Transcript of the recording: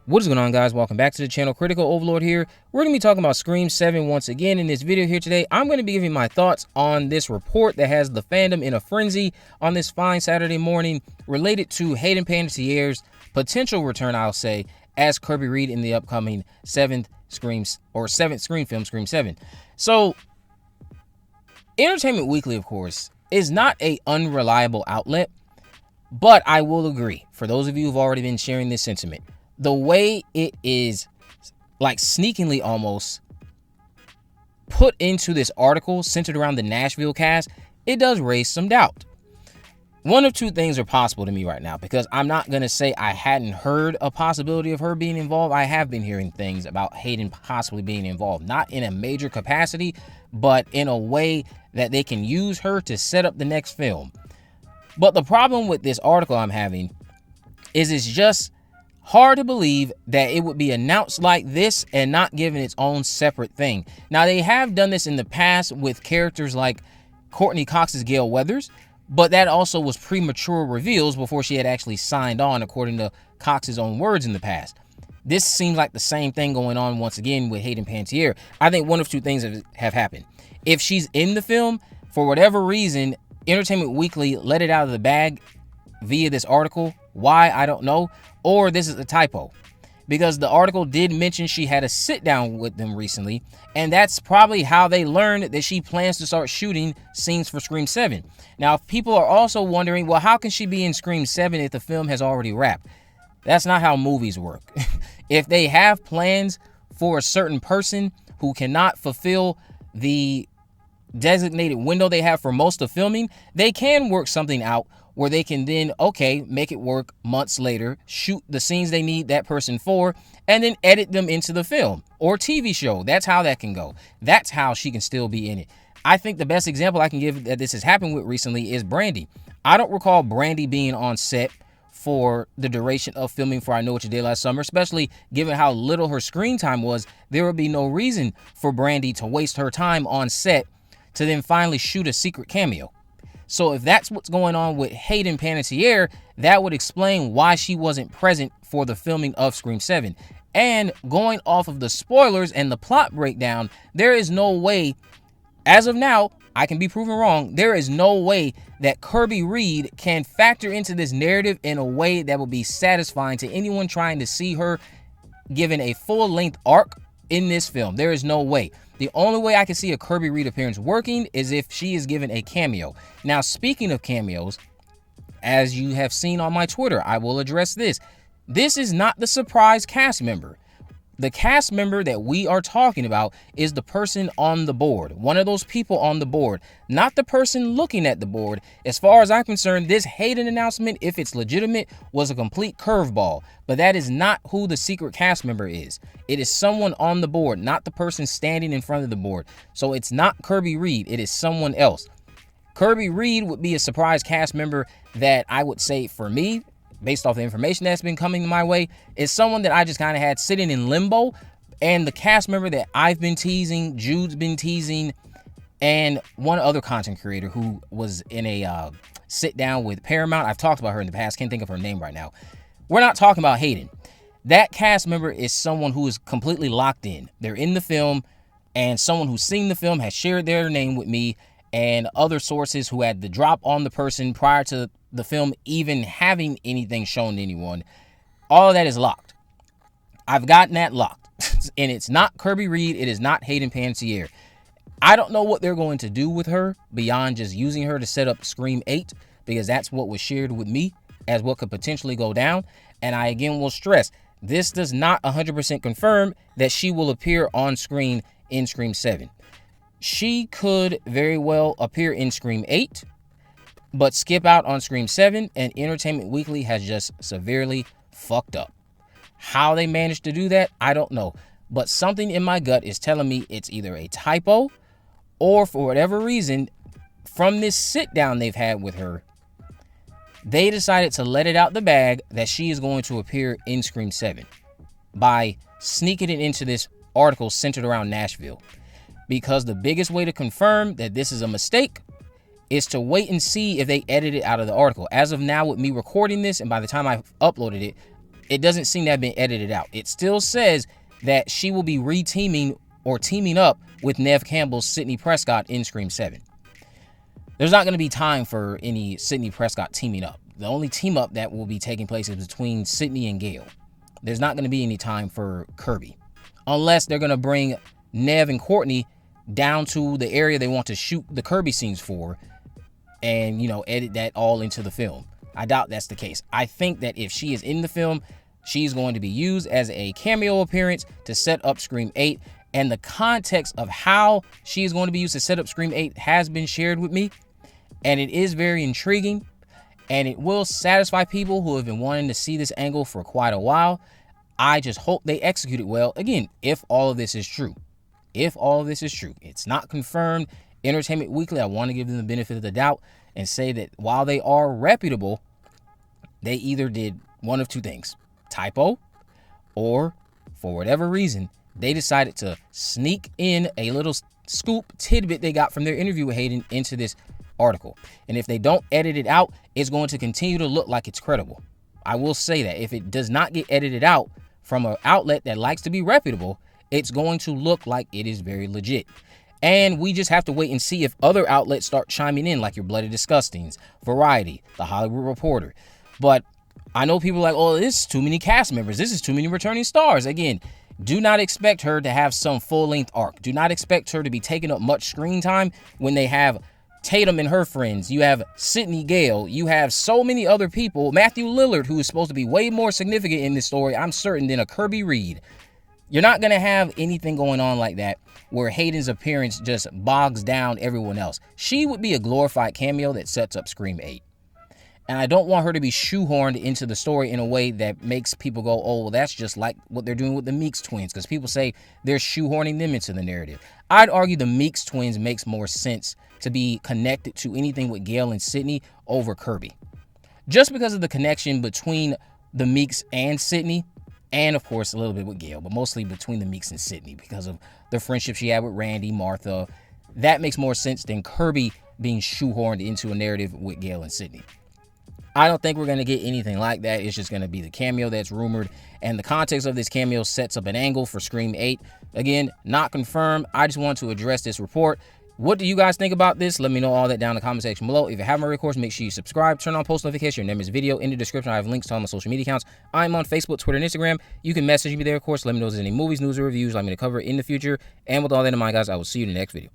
What is going on, guys? Welcome back to the channel. Critical Overlord here. We're going to be talking about Scream 7 once again in this video here today. I'm going to be giving my thoughts on this report that has the fandom in a frenzy on this fine Saturday morning related to Hayden Panettiere's potential return, I'll say, as Kirby Reed in the upcoming seventh Scream film, Scream 7. So, Entertainment Weekly, of course, is not an unreliable outlet, but I will agree, for those of you who've already been sharing this sentiment, the way it is, like, sneakingly almost put into this article centered around the Nashville cast, it does raise some doubt. One of two things are possible to me right now, because I'm not going to say I hadn't heard a possibility of her being involved. I have been hearing things about Hayden possibly being involved, not in a major capacity, but in a way that they can use her to set up the next film. But the problem with this article I'm having is it's just hard to believe that it would be announced like this and not given its own separate thing. Now, they have done this in the past with characters like Courteney Cox's Gale Weathers, but that also was premature reveals before she had actually signed on, according to Cox's own words in the past. This seems like the same thing going on once again with Hayden Panettiere. I think one of two things have happened. If she's in the film, for whatever reason, Entertainment Weekly let it out of the bag via this article. Why, I don't know. Or this is a typo, because the article did mention she had a sit down with them recently, and that's probably how they learned that she plans to start shooting scenes for Scream 7. Now, people are also wondering, well, how can she be in Scream 7 if the film has already wrapped? That's not how movies work. If they have plans for a certain person who cannot fulfill the designated window they have for most of filming, they can work something out where they can then, okay, make it work months later, shoot the scenes they need that person for, and then edit them into the film or TV show. That's how that can go. That's how she can still be in it. I think the best example I can give that this has happened with recently is Brandy. I don't recall Brandy being on set for the duration of filming for I Know What You Did Last Summer, especially given how little her screen time was. There would be no reason for Brandy to waste her time on set to then finally shoot a secret cameo. So if that's what's going on with Hayden Panettiere, that would explain why she wasn't present for the filming of Scream 7. And going off of the spoilers and the plot breakdown, there is no way, as of now, I can be proven wrong, there is no way that Kirby Reed can factor into this narrative in a way that will be satisfying to anyone trying to see her given a full-length arc in this film. There is no way. The only way I can see a Kirby Reed appearance working is if she is given a cameo. Now, speaking of cameos, as you have seen on my Twitter, I will address this. This is not the surprise cast member. The cast member that we are talking about is the person on the board, one of those people on the board, not the person looking at the board. As far as I'm concerned, this Hayden announcement, if it's legitimate, was a complete curveball, but that is not who the secret cast member is. It is someone on the board, not the person standing in front of the board. So it's not Kirby Reed, it is someone else. Kirby Reed would be a surprise cast member that I would say, for me, based off the information that's been coming my way, is someone that I just kind of had sitting in limbo. And the cast member that I've been teasing, Jude's been teasing, and one other content creator who was in a sit down with Paramount. I've talked about her in the past, can't think of her name right now. We're not talking about Hayden. That cast member is someone who is completely locked in. They're in the film, and someone who's seen the film has shared their name with me and other sources who had the drop on the person prior to the film even having anything shown to anyone. All of that is locked. I've gotten that locked. And it's not Kirby Reed. It is not Hayden Panettiere. I don't know what they're going to do with her beyond just using her to set up Scream 8, because that's what was shared with me as what could potentially go down. And I again will stress, this does not 100% confirm that she will appear on screen in Scream 7. She could very well appear in Scream 8, but skip out on Scream 7, and Entertainment Weekly has just severely fucked up. How they managed to do that, I don't know. But something in my gut is telling me it's either a typo, or for whatever reason, from this sit down they've had with her, they decided to let it out the bag that she is going to appear in Scream 7 by sneaking it into this article centered around Nashville. Because the biggest way to confirm that this is a mistake is to wait and see if they edit it out of the article. As of now, with me recording this, and by the time I uploaded it, it doesn't seem to have been edited out. It still says that she will be teaming up with Neve Campbell's Sidney Prescott in Scream 7. There's not going to be time for any Sidney Prescott teaming up. The only team up that will be taking place is between Sidney and Gale. There's not going to be any time for Kirby. Unless they're going to bring Neve and Courteney down to the area they want to shoot the Kirby scenes for and, edit that all into the film. I doubt that's the case. I think that if she is in the film, she's going to be used as a cameo appearance to set up Scream 8. And the context of how she is going to be used to set up Scream 8 has been shared with me. And it is very intriguing. And it will satisfy people who have been wanting to see this angle for quite a while. I just hope they execute it well. Again, if all of this is true. If all of this is true. It's not confirmed. Entertainment Weekly, I want to give them the benefit of the doubt and say that while they are reputable, they either did one of two things. Typo, or for whatever reason, they decided to sneak in a little scoop tidbit they got from their interview with Hayden into this article. And if they don't edit it out, it's going to continue to look like it's credible. I will say that if it does not get edited out from an outlet that likes to be reputable, it's going to look like it is very legit. And we just have to wait and see if other outlets start chiming in, like your Bloody Disgustings, Variety, The Hollywood Reporter. But I know people are like, oh, this is too many cast members. This is too many returning stars. Again, do not expect her to have some full-length arc. Do not expect her to be taking up much screen time when they have Tatum and her friends. You have Sidney Gale. You have so many other people. Matthew Lillard, who is supposed to be way more significant in this story, I'm certain, than a Kirby Reed. You're not going to have anything going on like that where Hayden's appearance just bogs down everyone else. She would be a glorified cameo that sets up Scream 8. And I don't want her to be shoehorned into the story in a way that makes people go, oh, well, that's just like what they're doing with the Meeks twins, because people say they're shoehorning them into the narrative. I'd argue the Meeks twins makes more sense to be connected to anything with Gale and Sidney over Kirby. Just because of the connection between the Meeks and Sidney, and of course a little bit with Gale, but mostly between the Meeks and Sidney because of the friendship she had with Randy, Martha. That makes more sense than Kirby being shoehorned into a narrative with Gale and Sidney. I don't think we're going to get anything like that. It's just going to be the cameo that's rumored. And the context of this cameo sets up an angle for Scream 8. Again, not confirmed. I just want to address this report. What do you guys think about this? Let me know all that down in the comment section below. If you haven't already, of course, make sure you subscribe, turn on post notifications. Your name is video. In the description, I have links to all my social media accounts. I'm on Facebook, Twitter, and Instagram. You can message me there, of course. Let me know if there's any movies, news, or reviews I'd like me to cover in the future. And with all that in mind, guys, I will see you in the next video.